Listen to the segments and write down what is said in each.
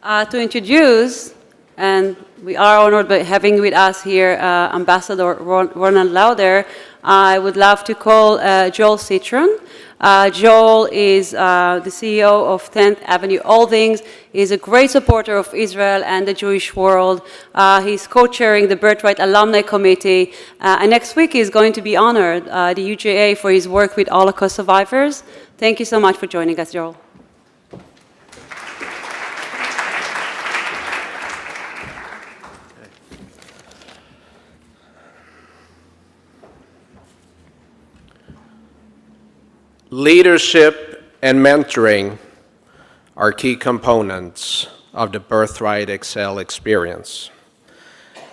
To introduce, and we are honored by having with us here Ambassador Ronald Lauder, I would love to call Joel Citron. Joel is the CEO of 10th Avenue Holdings. He's a great supporter of Israel and the Jewish world. He's co-chairing the Birthright Alumni Committee. And next week he's going to be honored, the UJA, for his work with Holocaust survivors. Thank you so much for joining us, Joel. Leadership and mentoring are key components of the Birthright Excel experience.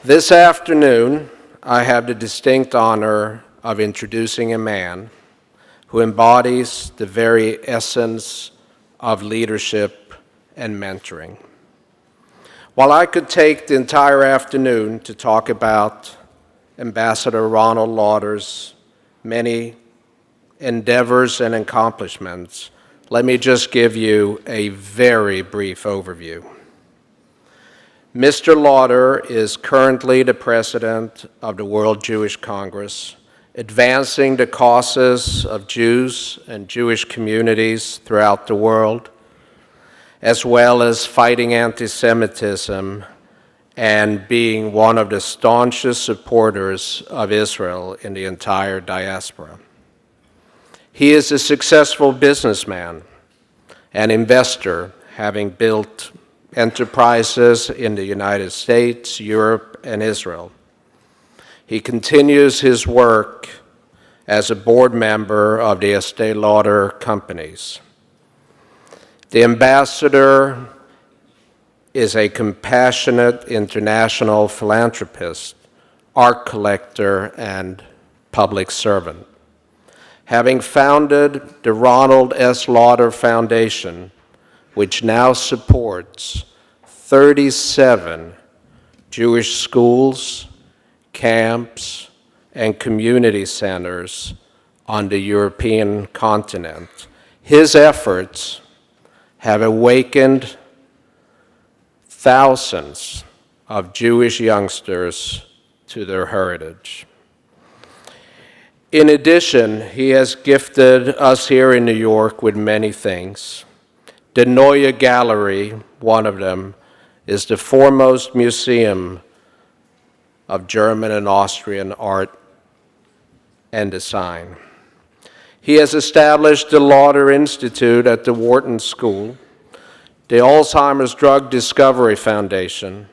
This afternoon, I have the distinct honor of introducing a man who embodies the very essence of leadership and mentoring. While I could take the entire afternoon to talk about Ambassador Ronald Lauder's many endeavors and accomplishments, let me just give you a very brief overview. Mr. Lauder is currently the president of the World Jewish Congress, advancing the causes of Jews and Jewish communities throughout the world, as well as fighting anti-Semitism and being one of the staunchest supporters of Israel in the entire diaspora. He is a successful businessman and investor, having built enterprises in the United States, Europe, and Israel. He continues his work as a board member of the Estee Lauder companies. The ambassador is a compassionate international philanthropist, art collector, and public servant. Having founded the Ronald S. Lauder Foundation, which now supports 37 Jewish schools, camps, and community centers on the European continent, his efforts have awakened thousands of Jewish youngsters to their heritage. In addition, he has gifted us here in New York with many things. The Neue Gallery, one of them, is the foremost museum of German and Austrian art and design. He has established the Lauder Institute at the Wharton School, the Alzheimer's Drug Discovery Foundation.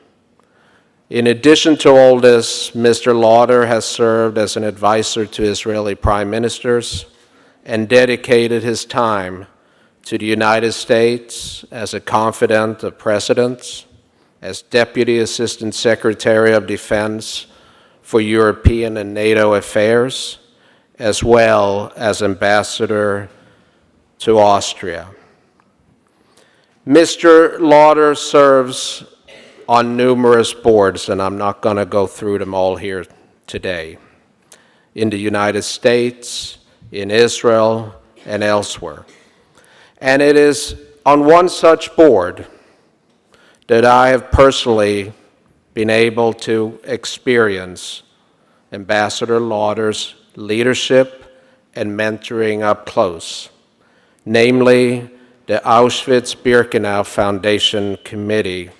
In addition to all this, Mr. Lauder has served as an advisor to Israeli prime ministers and dedicated his time to the United States as a confidant of presidents, as Deputy Assistant Secretary of Defense for European and NATO affairs, as well as ambassador to Austria. Mr. Lauder serves on numerous boards, and I'm not going to go through them all here today, in the United States, in Israel, and elsewhere. And it is on one such board that I have personally been able to experience Ambassador Lauder's leadership and mentoring up close, namely the Auschwitz-Birkenau Foundation Committee,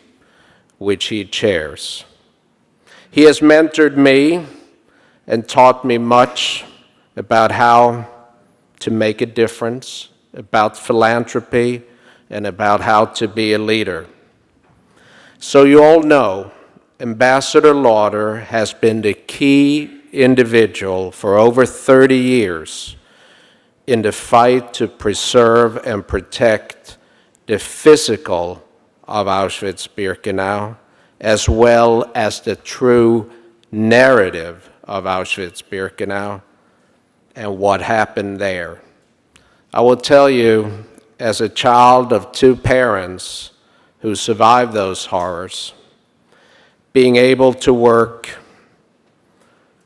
which he chairs. He has mentored me and taught me much about how to make a difference, about philanthropy, and about how to be a leader. So you all know, Ambassador Lauder has been the key individual for over 30 years in the fight to preserve and protect the physical of Auschwitz-Birkenau, as well as the true narrative of Auschwitz-Birkenau and what happened there. I will tell you, as a child of two parents who survived those horrors, being able to work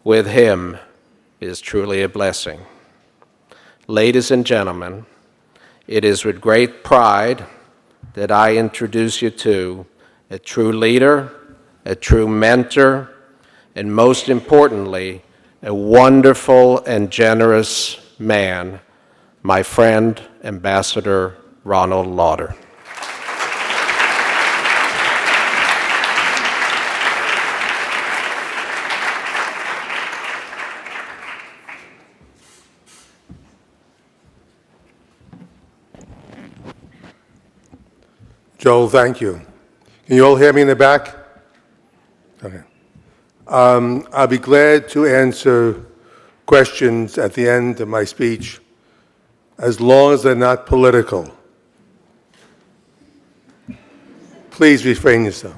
with him is truly a blessing. Ladies and gentlemen, it is with great pride that I introduce you to a true leader, a true mentor, and most importantly, a wonderful and generous man, my friend, Ambassador Ronald Lauder. Joel, thank you. Can you all hear me in the back? Okay. I'll be glad to answer questions at the end of my speech, as long as they're not political. Please refrain yourself.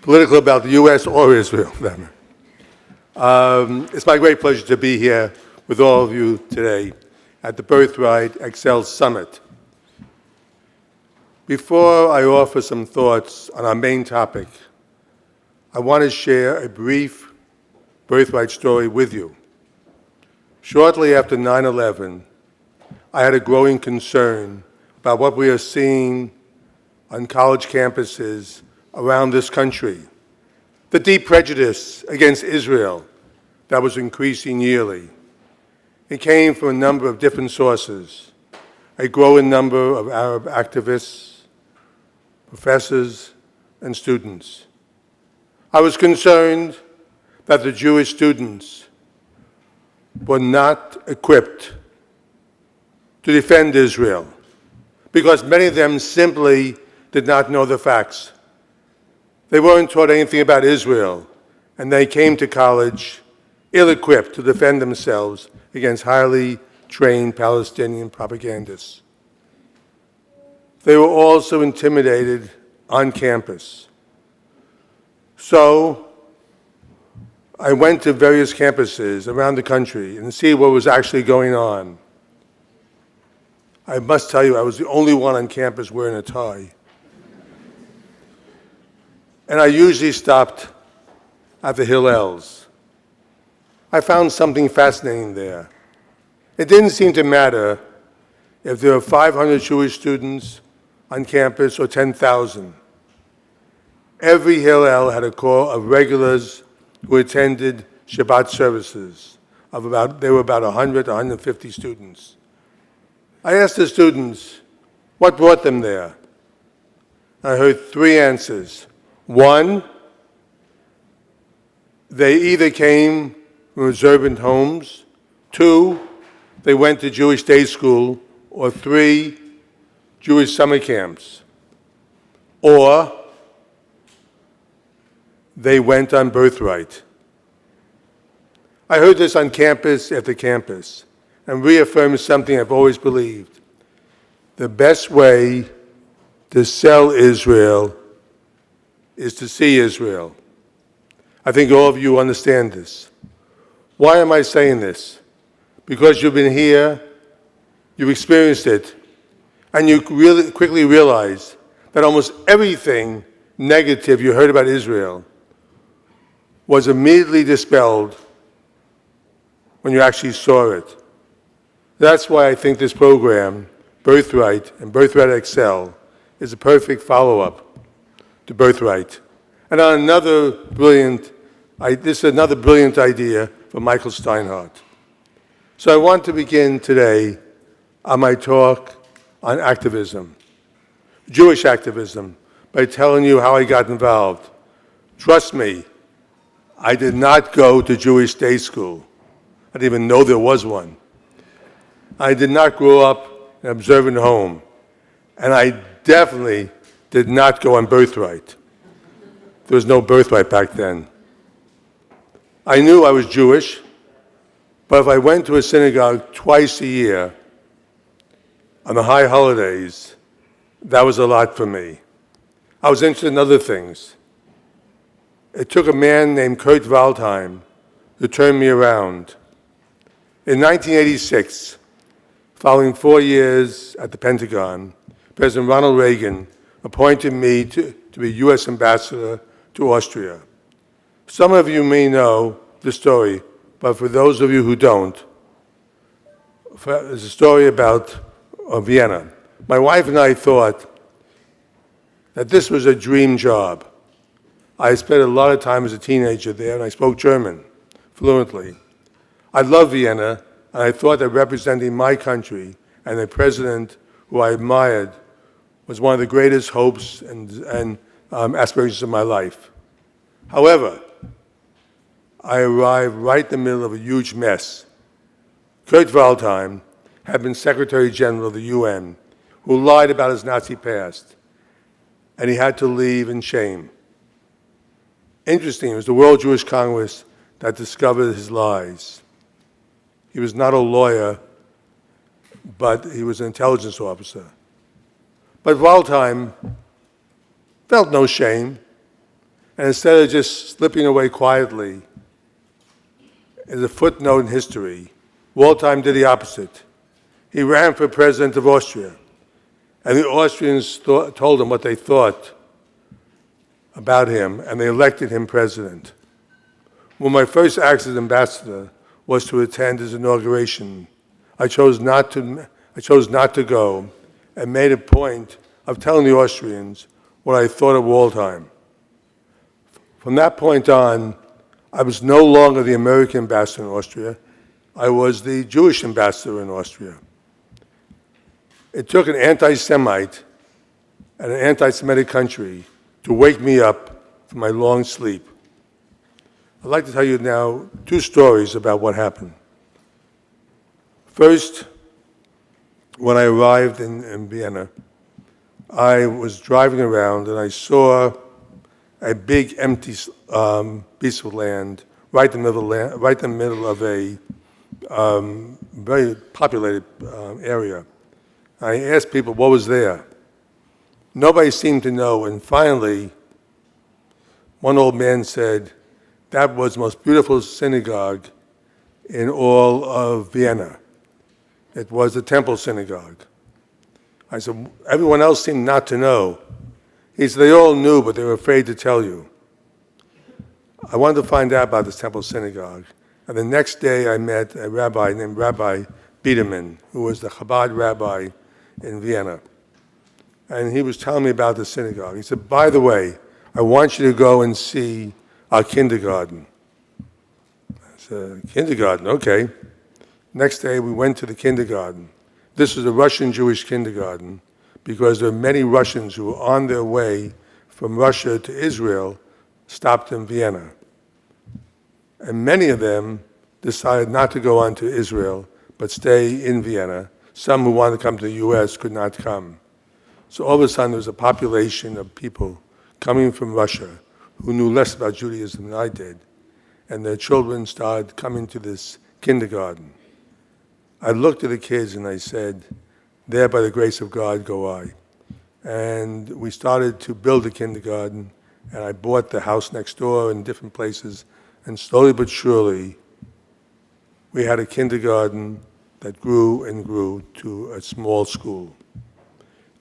Political about the U.S. or Israel. It's my great pleasure to be here with all of you today at the Birthright Excel Summit. Before I offer some thoughts on our main topic, I want to share a brief Birthright story with you. Shortly after 9/11, I had a growing concern about what we are seeing on college campuses around this country. The deep prejudice against Israel that was increasing yearly. It came from a number of different sources. A growing number of Arab activists, professors, and students. I was concerned that the Jewish students were not equipped to defend Israel because many of them simply did not know the facts. They weren't taught anything about Israel, and they came to college ill-equipped to defend themselves against highly trained Palestinian propagandists. They were also intimidated on campus. So I went to various campuses around the country and see what was actually going on. I must tell you, I was the only one on campus wearing a tie. And I usually stopped at the Hillels. I found something fascinating there. It didn't seem to matter if there were 500 Jewish students on campus or 10,000. Every Hillel had a core of regulars who attended Shabbat services. There were about 100 to 150 students. I asked the students, what brought them there? I heard three answers. One, they either came from observant homes. Two, they went to Jewish day school. Or three, Jewish summer camps. Or they went on Birthright. I heard this on campus after campus and reaffirmed something I've always believed. The best way to sell Israel is to see Israel. I think all of you understand this. Why am I saying this? Because you've been here, you've experienced it, and you really quickly realize that almost everything negative you heard about Israel was immediately dispelled when you actually saw it. That's why I think this program, Birthright and Birthright Excel, is a perfect follow-up to Birthright. And on this is another brilliant idea from Michael Steinhardt. So I want to begin today on my talk on activism, Jewish activism, by telling you how I got involved. Trust me, I did not go to Jewish day school. I didn't even know there was one. I did not grow up in an observant home, and I definitely did not go on Birthright. There was no Birthright back then. I knew I was Jewish, but if I went to a synagogue twice a year on the high holidays, that was a lot for me. I was interested in other things. It took a man named Kurt Waldheim to turn me around. In 1986, following 4 years at the Pentagon, President Ronald Reagan appointed me to be U.S. ambassador to Austria. Some of you may know the story, but for those of you who don't, there's a story about Vienna. My wife and I thought that this was a dream job. I spent a lot of time as a teenager there, and I spoke German fluently. I loved Vienna, and I thought that representing my country and a president who I admired was one of the greatest hopes and aspirations of my life. However, I arrived right in the middle of a huge mess. Kurt Waldheim had been Secretary General of the UN, who lied about his Nazi past, and he had to leave in shame. Interesting, it was the World Jewish Congress that discovered his lies. He was not a lawyer, but he was an intelligence officer. But Waldheim felt no shame, and instead of just slipping away quietly, as a footnote in history, Waldheim did the opposite. He ran for president of Austria, and the Austrians told him what they thought about him, and they elected him president. Well, my first act as ambassador was to attend his inauguration. I chose not to go, and made a point of telling the Austrians what I thought of Waldheim. From that point on, I was no longer the American ambassador in Austria. I was the Jewish ambassador in Austria. It took an anti-Semite and an anti-Semitic country to wake me up from my long sleep. I'd like to tell you now 2 stories about what happened. First, when I arrived in Vienna, I was driving around and I saw a big empty piece of land right in the middle of a very populated area. I asked people what was there. Nobody seemed to know, and finally, one old man said, that was the most beautiful synagogue in all of Vienna. It was the Temple Synagogue. I said, everyone else seemed not to know. He said, they all knew, but they were afraid to tell you. I wanted to find out about this Temple Synagogue. And the next day I met a rabbi named Rabbi Biederman, who was the Chabad rabbi in Vienna. And he was telling me about the synagogue. He said, by the way, I want you to go and see our kindergarten. I said, kindergarten, okay. Next day we went to the kindergarten. This was a Russian Jewish kindergarten because there were many Russians who were on their way from Russia to Israel, stopped in Vienna. And many of them decided not to go on to Israel, but stay in Vienna. Some who wanted to come to the US could not come. So all of a sudden there was a population of people coming from Russia who knew less about Judaism than I did. And their children started coming to this kindergarten. I looked at the kids and I said, there by the grace of God go I. And we started to build a kindergarten, and I bought the house next door in different places, and slowly but surely, we had a kindergarten that grew and grew to a small school.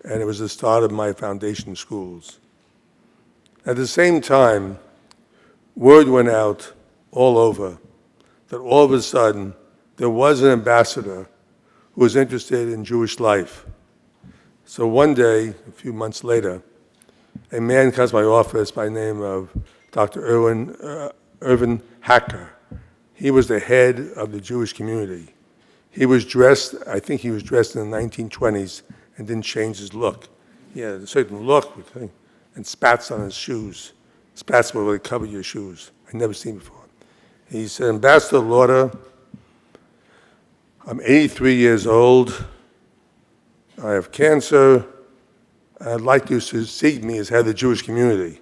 And it was the start of my foundation schools. At the same time, word went out all over that all of a sudden there was an ambassador who was interested in Jewish life. So one day, a few months later, a man comes to my office by the name of Dr. Irvin Hacker. He was the head of the Jewish community. He was dressed, I think he was dressed in the 1920s and didn't change his look. He had a certain look and spats on his shoes. Spats will really cover your shoes. I'd never seen before. He said, Ambassador Lauder, I'm 83 years old. I have cancer. I'd like you to succeed me as head of the Jewish community.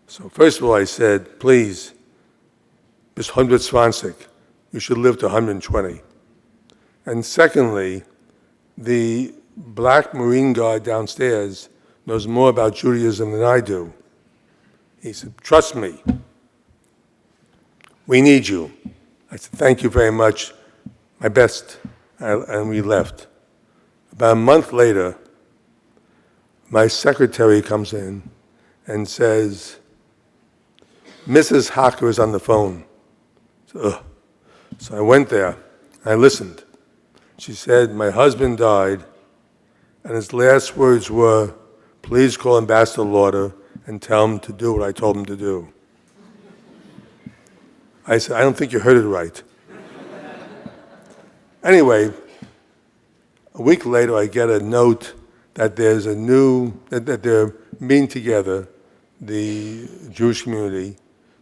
So first of all, I said, please, bis 120, you should live to 120. And secondly, the black Marine guard downstairs knows more about Judaism than I do. He said, trust me, we need you. I said, thank you very much, my best, and we left. About a month later, my secretary comes in and says, Mrs. Hacker is on the phone. So I went there, I listened. She said, my husband died, and his last words were, please call Ambassador Lauder and tell him to do what I told him to do. I said, I don't think you heard it right. Anyway, a week later, I get a note that there's that they're meeting together, the Jewish community,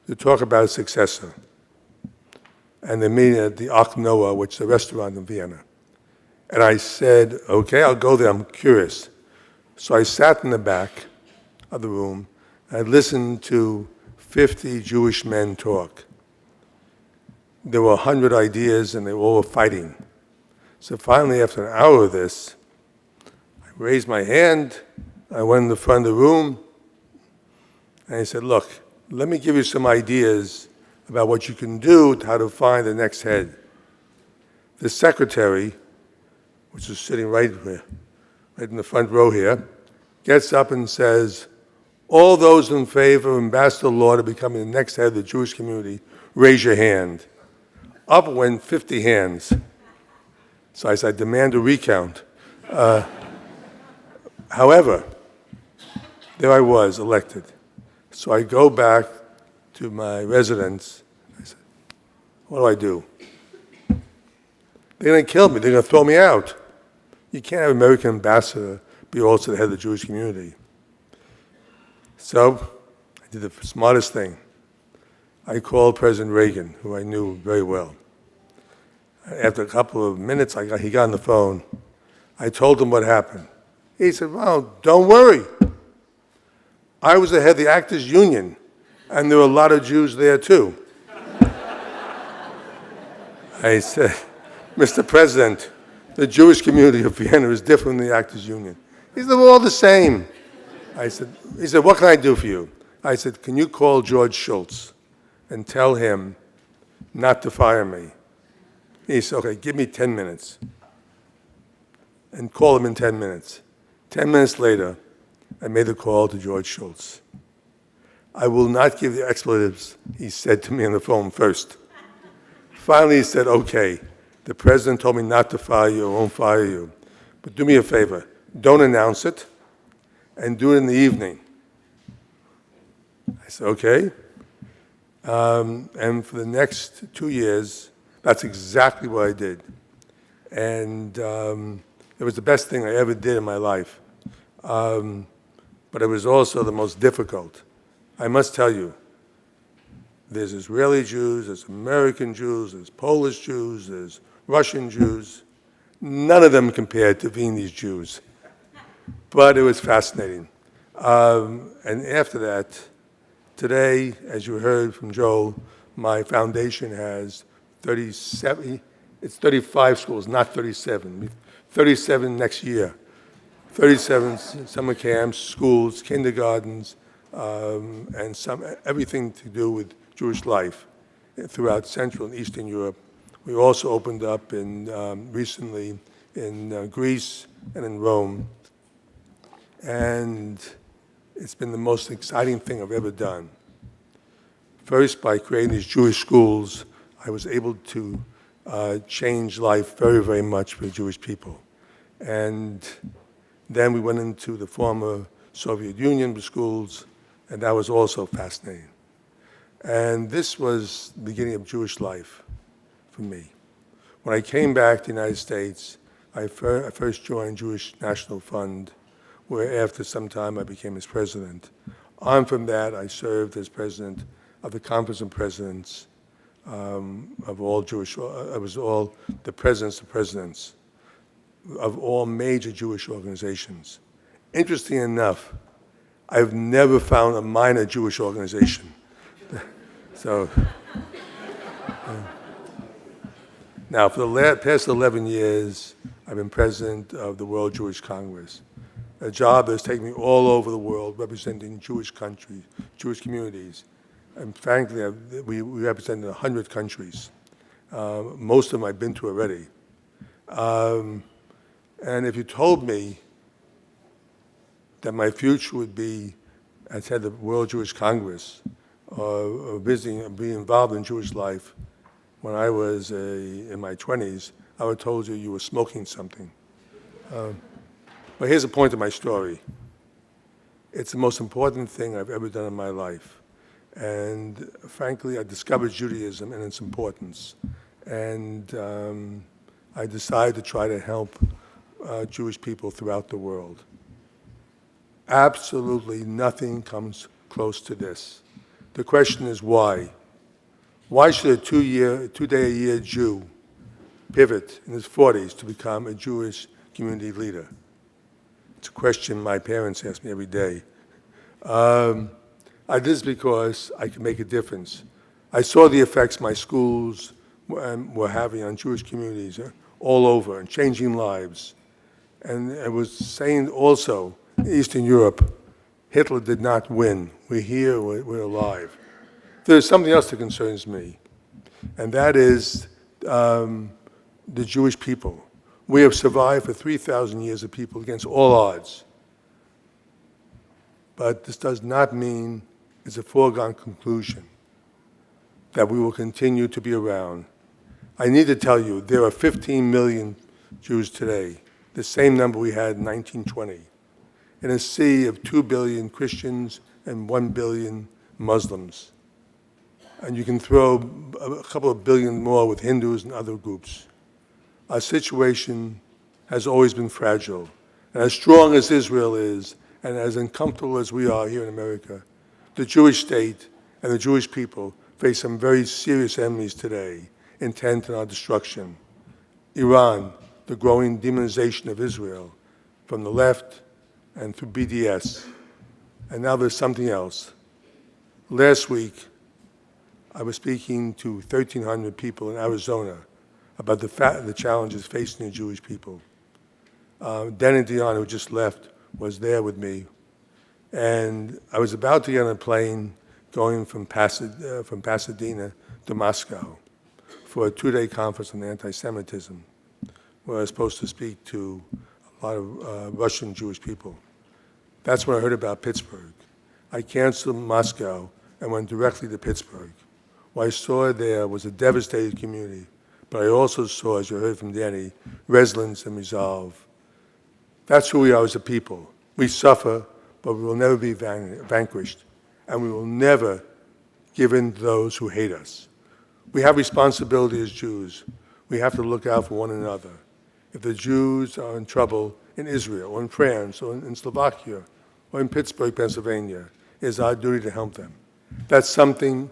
to talk about a successor. And they're meeting at the Ark Noah, which is a restaurant in Vienna. And I said, okay, I'll go there, I'm curious. So I sat in the back of the room, and I listened to 50 Jewish men talk. There were 100 ideas, and they all were fighting. So finally, after an hour of this, I raised my hand, I went in the front of the room, and I said, look, let me give you some ideas about what you can do, how to find the next head. The secretary, which is sitting right here, right in the front row here, gets up and says, all those in favor of Ambassador Lauder becoming the next head of the Jewish community, raise your hand. Up went 50 hands. So I said, I demand a recount. However, there I was, elected. So I go back to my residence. I said, what do I do? They're going to kill me. They're going to throw me out. You can't have an American ambassador be also the head of the Jewish community. So I did the smartest thing. I called President Reagan, who I knew very well. After a couple of minutes, he got on the phone. I told him what happened. He said, well, don't worry. I was the head of the Actors Union, and there were a lot of Jews there too. I said, Mr. President, the Jewish community of Vienna is different than the Actors Union. He said, we're all the same. He said, what can I do for you? I said, can you call George Shultz and tell him not to fire me? He said, okay, give me 10 minutes. And call him in 10 minutes. 10 minutes later, I made the call to George Shultz. I will not give the expletives, he said to me on the phone first. Finally, he said, okay, the president told me not to fire you, I won't fire you. But do me a favor, don't announce it, and do it in the evening. I said, okay. And for the next 2 years, that's exactly what I did. And it was the best thing I ever did in my life. But it was also the most difficult. I must tell you, there's Israeli Jews, there's American Jews, there's Polish Jews, there's Russian Jews. None of them compared to Viennese Jews. But it was fascinating. And after that, today, as you heard from Joel, my foundation has 37, it's 35 schools, not 37. 37 next year. 37 summer camps, schools, kindergartens, and everything to do with Jewish life throughout Central and Eastern Europe. We also opened up recently in Greece and in Rome. And it's been the most exciting thing I've ever done. First, by creating these Jewish schools, I was able to change life very, very much for Jewish people. And then we went into the former Soviet Union schools, and that was also fascinating. And this was the beginning of Jewish life for me. When I came back to the United States, I first joined Jewish National Fund, where after some time I became its president. On from that, I served as president of the Conference of Presidents of all Jewish, I was all the presidents of presidents of all major Jewish organizations. Interesting enough, I've never found a minor Jewish organization. So, now for the past 11 years, I've been president of the World Jewish Congress, a job that's taken me all over the world representing Jewish countries, Jewish communities. And frankly, we represent 100 countries. Most of them I've been to already. And if you told me that my future would be as head of the World Jewish Congress or visiting, being involved in Jewish life when I was in my 20s, I would have told you were smoking something. But here's the point of my story. It's the most important thing I've ever done in my life. And frankly, I discovered Judaism and its importance. And I decided to try to help Jewish people throughout the world. Absolutely nothing comes close to this. The question is why? Why should a two-day-a-year Jew pivot in his 40s to become a Jewish community leader? It's a question my parents ask me every day. I did this because I could make a difference. I saw the effects my schools were having on Jewish communities all over and changing lives. And I was saying also, in Eastern Europe, Hitler did not win. We're here, we're alive. There's something else that concerns me, and that is the Jewish people. We have survived for 3,000 years of people against all odds. But this does not mean it's a foregone conclusion that we will continue to be around. I need to tell you, there are 15 million Jews today, the same number we had in 1920, in a sea of 2 billion Christians and 1 billion Muslims. And you can throw a couple of billion more with Hindus and other groups. Our situation has always been fragile. And as strong as Israel is, and as uncomfortable as we are here in America, the Jewish state and the Jewish people face some very serious enemies today, intent on our destruction. Iran, the growing demonization of Israel from the left and through BDS. And now there's something else. Last week, I was speaking to 1,300 people in Arizona about the challenges facing the Jewish people. Danny Dion, who just left, was there with me. And I was about to get on a plane going from Pasadena to Moscow for a 2-day conference on anti-Semitism, where I was supposed to speak to a lot of Russian Jewish people. That's when I heard about Pittsburgh. I canceled Moscow and went directly to Pittsburgh. What I saw there was a devastated community, but I also saw, as you heard from Danny, resilience and resolve. That's who we are as a people. We suffer, but we will never be vanquished, and we will never give in to those who hate us. We have responsibility as Jews. We have to look out for one another. If the Jews are in trouble in Israel, or in France, or in Slovakia, or in Pittsburgh, Pennsylvania, it is our duty to help them. That's something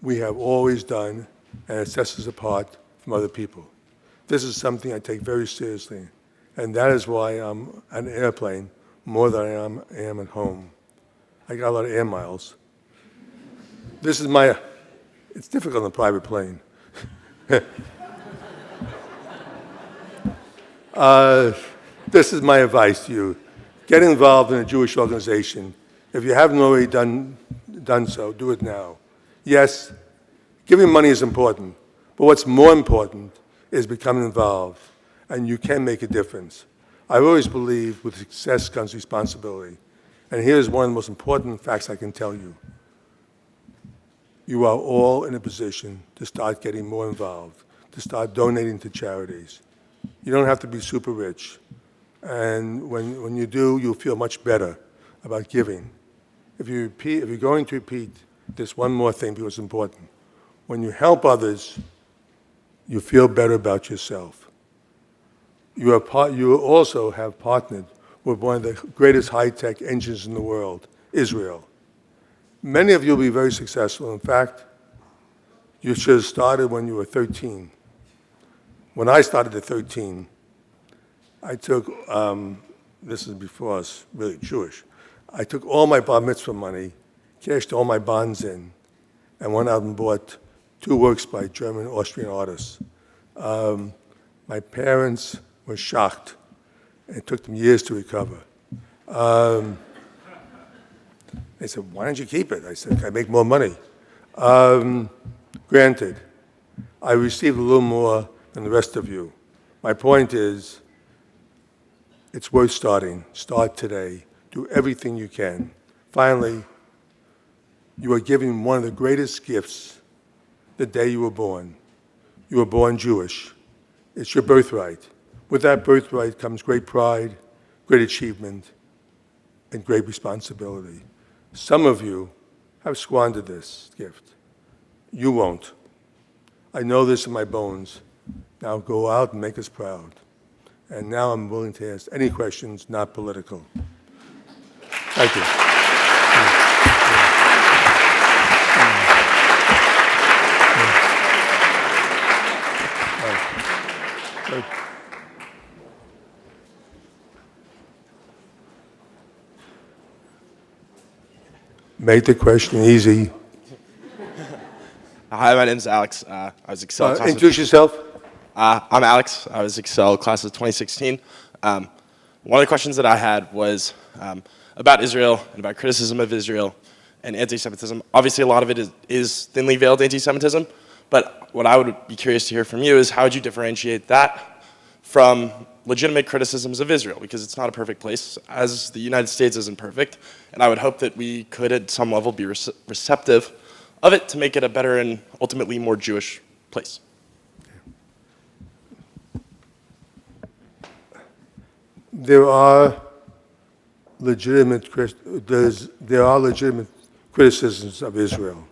we have always done, and it sets us apart from other people. This is something I take very seriously, and that is why I'm on an airplane more than I am at home. I got a lot of air miles. This is it's difficult on a private plane. This is my advice to you. Get involved in a Jewish organization. If you haven't already done so, do it now. Yes, giving money is important, but what's more important is becoming involved, and you can make a difference. I've always believed with success comes responsibility, and here's one of the most important facts I can tell you. You are all in a position to start getting more involved, to start donating to charities. You don't have to be super rich, and when you do, you'll feel much better about giving. If you're going to repeat this one more thing because it's important. When you help others, you feel better about yourself. You also have partnered with one of the greatest high-tech engines in the world, Israel. Many of you will be very successful. In fact, you should have started when you were 13. When I started at 13, I took, this is before I was really Jewish, I took all my bar mitzvah money, cashed all my bonds in, and went out and bought 2 works by German and Austrian artists. My parents were shocked. It took them years to recover. They said, why don't you keep it? I said, I make more money. Granted, I received a little more than the rest of you. My point is, it's worth starting. Start today. Do everything you can. Finally, you are giving one of the greatest gifts the day you were born. You were born Jewish. It's your birthright. With that birthright comes great pride, great achievement, and great responsibility. Some of you have squandered this gift. You won't. I know this in my bones. Now go out and make us proud. And now I'm willing to ask any questions, not political. Thank you. Make the question easy. Hi, my name's Alex. I was Excel class. Introduce yourself. I'm Alex. I was Excel class of 2016. One of the questions that I had was about Israel and about criticism of Israel and anti-Semitism. Obviously, a lot of it is thinly veiled anti-Semitism, but what I would be curious to hear from you is how would you differentiate that from legitimate criticisms of Israel, because it's not a perfect place, as the United States isn't perfect, and I would hope that we could at some level be receptive of it to make it a better and ultimately more Jewish place. There are legitimate criticisms of Israel.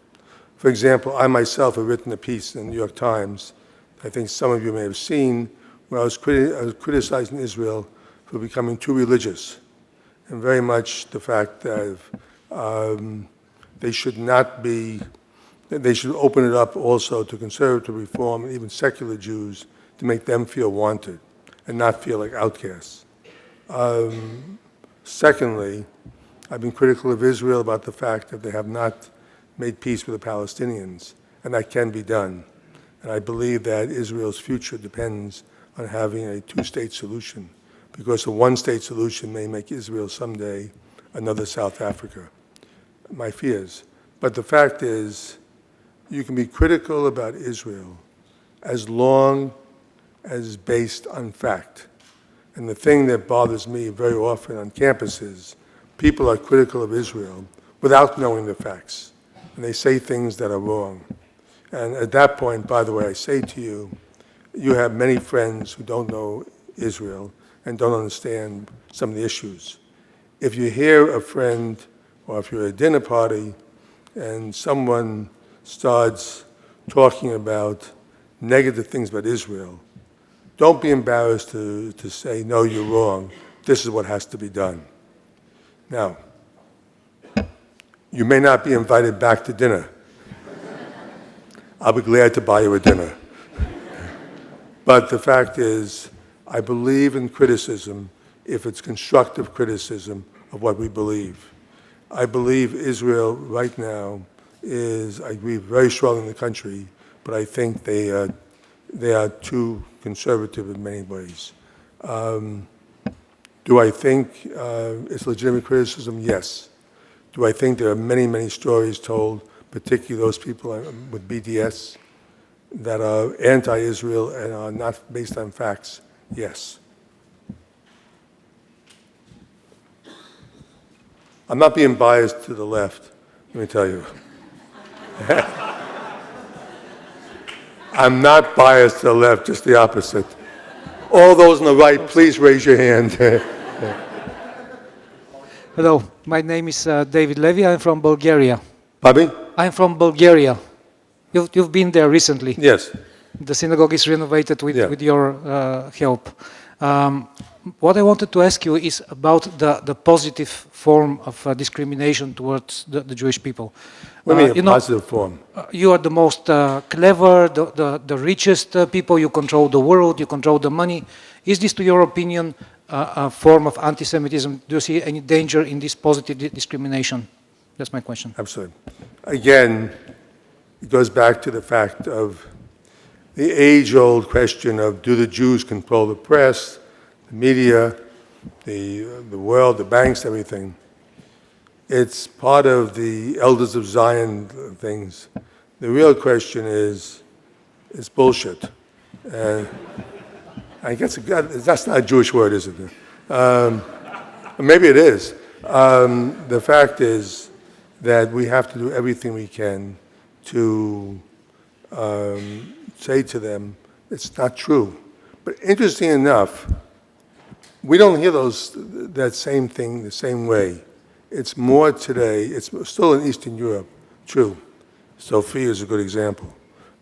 For example, I myself have written a piece in the New York Times, I think some of you may have seen, where I was criticizing Israel for becoming too religious, and very much the fact that they should not be, they should open it up also to conservative reform and even secular Jews to make them feel wanted and not feel like outcasts. Secondly, I've been critical of Israel about the fact that they have not made peace with the Palestinians, and that can be done. And I believe that Israel's future depends on having a two-state solution, because a one-state solution may make Israel someday another South Africa. My fears. But the fact is, you can be critical about Israel as long as it's based on fact. And the thing that bothers me very often on campuses, people are critical of Israel without knowing the facts. And they say things that are wrong. And at that point, by the way, I say to you, you have many friends who don't know Israel and don't understand some of the issues. If you hear a friend, or if you're at a dinner party, and someone starts talking about negative things about Israel, don't be embarrassed to say, no, you're wrong. This is what has to be done. Now, you may not be invited back to dinner. I'll be glad to buy you a dinner. But the fact is, I believe in criticism if it's constructive criticism of what we believe. I believe Israel right now is, I agree very strongly in the country, but I think they are too conservative in many ways. Do I think it's legitimate criticism? Yes. Do I think there are many, many stories told, particularly those people with BDS, that are anti-Israel and are not based on facts? Yes. I'm not being biased to the left, let me tell you. I'm not biased to the left, just the opposite. All those on the right, please raise your hand. Hello, my name is David Levy. I'm from Bulgaria. Bobby? I'm from Bulgaria. You've been there recently. Yes. The synagogue is renovated with your help. What I wanted to ask you is about the positive form of discrimination towards the Jewish people. What do you mean, positive form? You are the most clever, the richest people. You control the world, you control the money. Is this, to your opinion, a form of anti-Semitism? Do you see any danger in this positive discrimination? That's my question. Absolutely. Again, it goes back to the fact of the age-old question of, do the Jews control the press, the media, the world, the banks, everything? It's part of the Elders of Zion things. The real question is, it's bullshit. I guess that's not a Jewish word, is it? Maybe it is. The fact is that we have to do everything we can to say to them, it's not true. But interesting enough, we don't hear that same thing the same way It's more today, it's still in Eastern Europe, true. Sofia is a good example.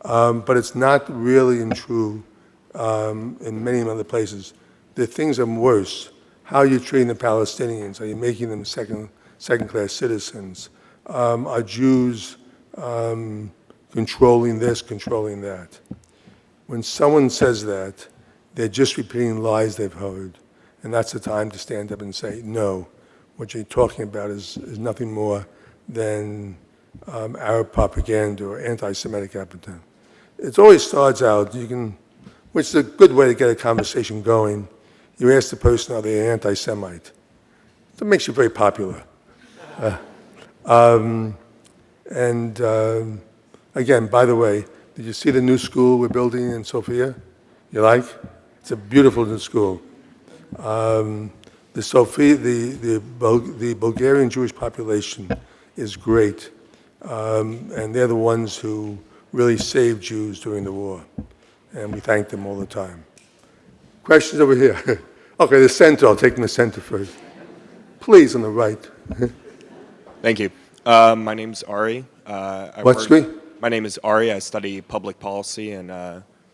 But it's not really true in many other places. The things are worse. How are you treating the Palestinians? Are you making them second-class citizens? Are Jews controlling this, controlling that? When someone says that, they're just repeating lies they've heard. And that's the time to stand up and say, no, what you're talking about is nothing more than Arab propaganda or anti-Semitic propaganda. It always starts out, which is a good way to get a conversation going. You ask the person, are they an anti-Semite? That makes you very popular. Again, by the way, did you see the new school we're building in Sofia? You like? It's a beautiful new school. The Bulgarian Jewish population is great, and they're the ones who really saved Jews during the war, and we thank them all the time. Questions over here? Okay, the center. I'll take the center first. Please, on the right. Thank you. My name's Ari. What's good? My name is Ari. I study public policy and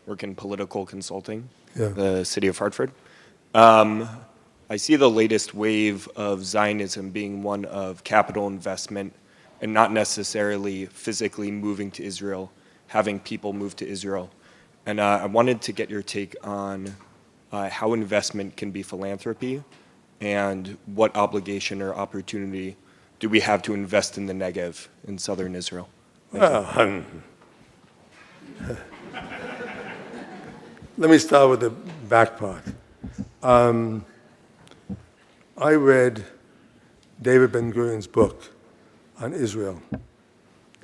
work in political consulting, the city of Hartford. I see the latest wave of Zionism being one of capital investment and not necessarily physically moving to Israel, having people move to Israel. And I wanted to get your take on how investment can be philanthropy and what obligation or opportunity do we have to invest in the Negev in southern Israel? Let me start with the back part. I read David Ben-Gurion's book on Israel.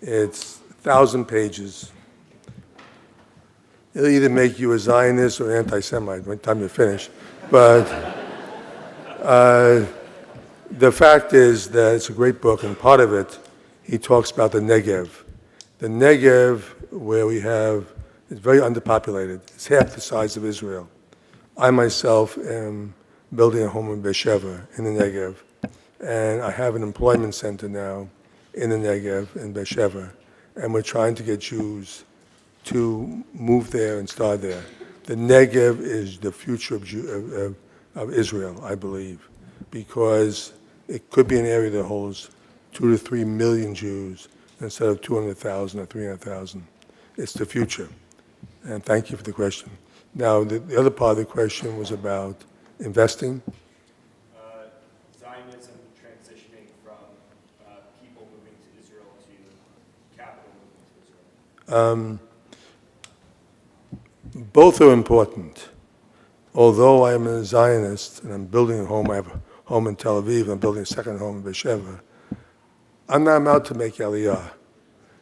It's 1,000 pages. It'll either make you a Zionist or an anti-Semite by the time you finish. But the fact is that it's a great book, and part of it, he talks about the Negev. The Negev, where we have, it's very underpopulated. It's half the size of Israel. I myself am building a home in Beersheba in the Negev, and I have an employment center now in the Negev in Beersheba, and we're trying to get Jews to move there and start there. The Negev is the future of Israel, I believe, because it could be an area that holds 2 to 3 million Jews instead of 200,000 or 300,000. It's the future. And thank you for the question. Now, the other part of the question was about investing. Zionism transitioning from people moving to Israel to capital moving to Israel. Both are important. Although I am a Zionist and I'm building a home, I have a home in Tel Aviv, I'm building a second home in Beersheba, I'm not allowed to make Aliyah.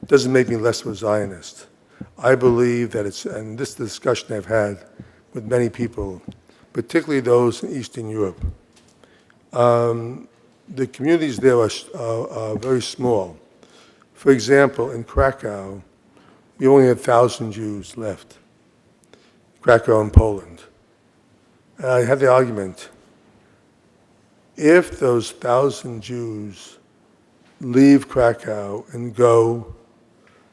It doesn't make me less of a Zionist. I believe that it's, and this is the discussion I've had with many people, particularly those in Eastern Europe. The communities there are very small. For example, in Krakow, we only had 1,000 Jews left. Krakow in Poland. And I had the argument, if those 1,000 Jews leave Krakow and go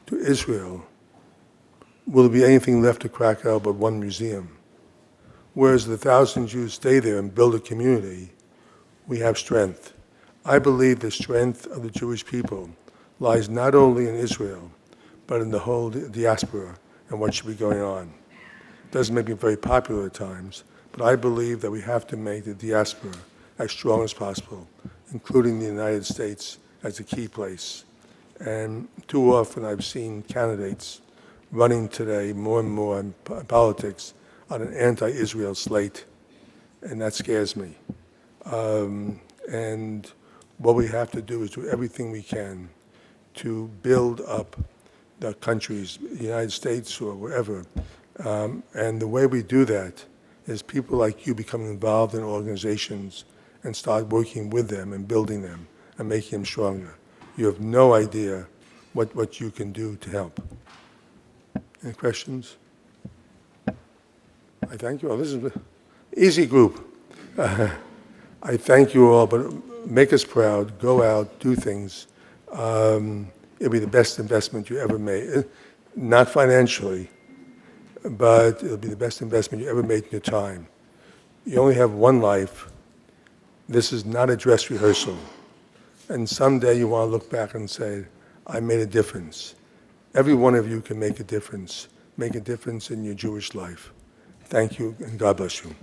to Israel, will there be anything left of Krakow but one museum? Whereas the 1,000 Jews stay there and build a community, we have strength. I believe the strength of the Jewish people lies not only in Israel, but in the whole diaspora and what should be going on. It doesn't make me very popular at times, but I believe that we have to make the diaspora as strong as possible, including the United States as a key place. And too often I've seen candidates running today more and more in politics on an anti-Israel slate, and that scares me. And what we have to do is do everything we can to build up the countries, the United States or wherever. And the way we do that is people like you becoming involved in organizations and start working with them and building them and making them stronger. You have no idea what you can do to help. Any questions? I thank you all. This is an easy group. I thank you all, but make us proud, go out, do things. It'll be the best investment you ever made. Not financially, but it'll be the best investment you ever made in your time. You only have one life. This is not a dress rehearsal. And someday you want to look back and say, I made a difference. Every one of you can make a difference in your Jewish life. Thank you, and God bless you.